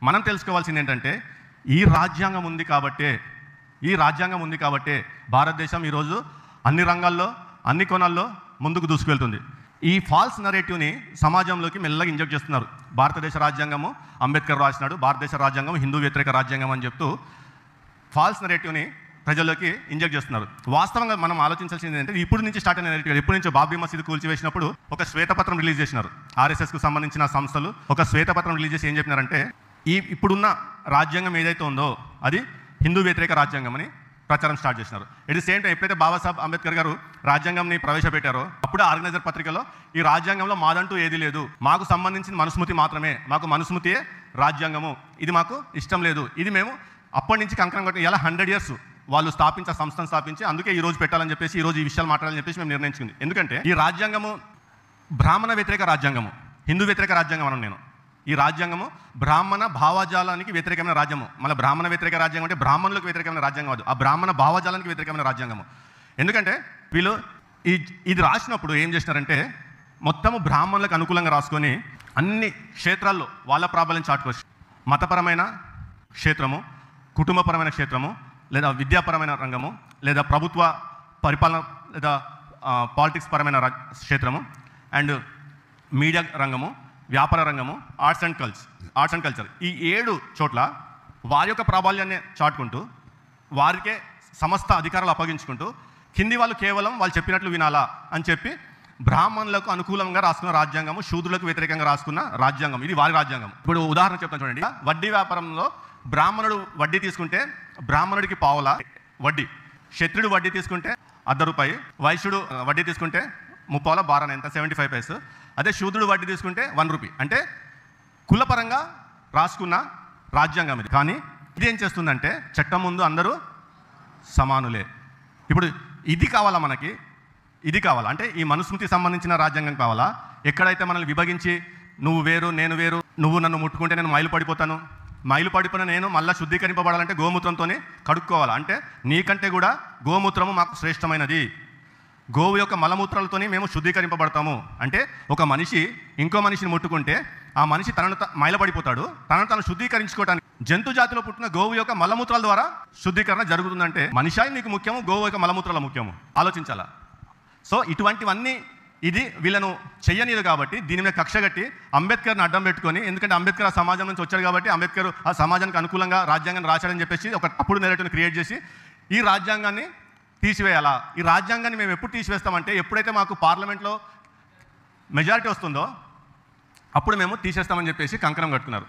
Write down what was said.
మనం తెలుసుకోవాల్సింది ఏంటంటే ఈ రాజ్యాంగం ఉంది కాబట్టే భారతదేశం ఈరోజు అన్ని రంగాల్లో అన్ని కోణాల్లో ముందుకు దూసుకువెళ్తుంది. ఈ ఫాల్స్ నరేటివ్ని సమాజంలోకి మెల్లగా ఇంజెక్ట్ చేస్తున్నారు. భారతదేశ రాజ్యాంగము అంబేద్కర్ రాసినాడు, భారతదేశ రాజ్యాంగం హిందూ వ్యతిరేక రాజ్యాంగం అని చెప్తూ ఫాల్స్ నరేటివ్ని ప్రజల్లోకి ఇంజెక్ట్ చేస్తున్నారు. వాస్తవంగా మనం ఆలోచించాల్సింది ఏంటంటే ఇప్పుడు నుంచి స్టార్ట్ అయిన నెరేటివ్, ఎప్పటి నుంచో బాబ్రీ మసీదు కూల్చివేసినప్పుడు ఒక శ్వేతపత్రం రిలీజ్ చేసినారు. ఆర్ఎస్ఎస్కు సంబంధించిన సంస్థలు ఒక శ్వేతపత్రం రిలీజ్ చేసి ఏం చెప్పినారంటే ఇప్పుడున్న రాజ్యాంగం ఏదైతే ఉందో అది హిందూ వ్యతిరేక రాజ్యాంగం అని ప్రచారం స్టార్ట్ చేసినారు. ఎట్ ది సేమ్ టైం ఎప్పుడైతే బాబాసాహెబ్ అంబేద్కర్ గారు రాజ్యాంగంని ప్రవేశపెట్టారో అప్పుడు ఆర్గనైజర్ పత్రికలో ఈ రాజ్యాంగంలో మాదంటూ ఏది లేదు, మాకు సంబంధించిన మనుస్మృతి మాత్రమే, మాకు మనుస్మృతియే రాజ్యాంగము, ఇది మాకు ఇష్టం లేదు, ఇది మేము అప్పటి నుంచి కంకణం కట్టి ఇలా 100 years వాళ్ళు సంస్థను స్థాపించి అందుకే ఈ రోజు పెట్టాలని చెప్పేసి ఈ రోజు ఈ విషయాలు మాట్లాడాలని చెప్పేసి మేము నిర్ణయించుకుంది. ఎందుకంటే ఈ రాజ్యాంగము బ్రాహ్మణ వ్యతిరేక రాజ్యాంగము, హిందూ వ్యతిరేక రాజ్యాంగం అన్నాను నేను. ఈ రాజ్యాంగము బ్రాహ్మణ భావజాలానికి వ్యతిరేకమైన రాజ్యము. మళ్ళీ బ్రాహ్మణ వ్యతిరేక రాజ్యాంగం అంటే బ్రాహ్మణులకు వ్యతిరేకమైన రాజ్యాంగం కాదు, ఆ బ్రాహ్మణ భావజాలానికి వ్యతిరేకమైన రాజ్యాంగము. ఎందుకంటే వీళ్ళు ఇది రాసినప్పుడు ఏం చేసినారంటే మొత్తము బ్రాహ్మణులకు అనుకూలంగా రాసుకొని అన్ని క్షేత్రాల్లో వాళ్ళ ప్రాబల్యం చాటుకోవచ్చు. మతపరమైన క్షేత్రము, కుటుంబపరమైన క్షేత్రము, లేదా విద్యాపరమైన రంగము, లేదా ప్రభుత్వ పరిపాలన లేదా పాలిటిక్స్ పరమైన క్షేత్రము, అండ్ మీడియా రంగము, వ్యాపార రంగము, ఆర్ట్స్ అండ్ కల్చర్, ఈ 7 చోట్ల వారి యొక్క ప్రాబల్యాన్ని చాటుకుంటూ వారికే సమస్త అధికారాలు అప్పగించుకుంటూ కింది వాళ్ళు కేవలం వాళ్ళు చెప్పినట్లు వినాలా అని చెప్పి బ్రాహ్మణులకు అనుకూలంగా రాసుకున్న రాజ్యాంగము, శూద్రులకు వ్యతిరేకంగా రాసుకున్న రాజ్యాంగం, ఇది వారి రాజ్యాంగం. ఇప్పుడు ఉదాహరణ చెప్తాను చూడండి. వడ్డీ వ్యాపారంలో బ్రాహ్మణుడు వడ్డీ తీసుకుంటే బ్రాహ్మణుడికి పావులా వడ్డీ, క్షత్రుడు వడ్డీ తీసుకుంటే ₹1, వైశ్యుడు వడ్డీ తీసుకుంటే 30 బారాన ఎంత 75 పైసలు, అదే శూద్రుడు వడ్డీ తీసుకుంటే ₹1. అంటే కులపరంగా రాసుకున్న రాజ్యాంగం ఇది. కానీ ఇది ఏం చేస్తుందంటే చట్టం ముందు అందరూ సమానులే. ఇప్పుడు ఇది కావాలా మనకి, ఇది కావాలా అంటే ఈ మనుస్మృతి సంబంధించిన రాజ్యాంగం కావాలా? ఎక్కడైతే మనల్ని విభజించి నువ్వు వేరు నేను వేరు, నువ్వు నన్ను ముట్టుకుంటే నేను మైలు పడిపోతాను, మైలు పడిపోయిన నేను మళ్ళీ శుద్ధీకరింపబడాలంటే గోమూత్రంతోనే కడుక్కోవాలి, అంటే నీకంటే కూడా గోమూత్రము మాకు శ్రేష్టమైనది, గోవు యొక్క మలమూత్రాలతోనే మేము శుద్ధీకరింపబడతాము. అంటే ఒక మనిషి ఇంకో మనిషిని ముట్టుకుంటే ఆ మనిషి తనను మైలపడిపోతాడు, తను శుద్ధీకరించుకోవడానికి జంతు జాతిలో పుట్టిన గోవు యొక్క మలమూత్రాల ద్వారా శుద్ధీకరణ జరుగుతుందంటే మనిషి నీకు ముఖ్యము, గోవు యొక్క మలమూత్రాల ముఖ్యము, ఆలోచించాలా. సో ఇటువంటివన్నీ ఇది వీళ్ళను చెయ్యనిది కాబట్టి దీని మీద కక్ష కట్టి అంబేద్కర్ని అడ్డం పెట్టుకొని, ఎందుకంటే అంబేద్కర్ ఆ సమాజం నుంచి వచ్చాడు కాబట్టి అంబేద్కర్ ఆ సమాజానికి అనుకూలంగా రాజ్యాంగాన్ని రాశాడని చెప్పేసి ఒక తప్పుడు నెరేటివ్ని క్రియేట్ చేసి ఈ రాజ్యాంగాన్ని తీసివేయాలా. ఈ రాజ్యాంగాన్ని మేము ఎప్పుడు తీసివేస్తామంటే ఎప్పుడైతే మాకు పార్లమెంట్లో మెజారిటీ వస్తుందో అప్పుడు మేము తీసేస్తామని చెప్పేసి కంకణం కట్టుకున్నారు.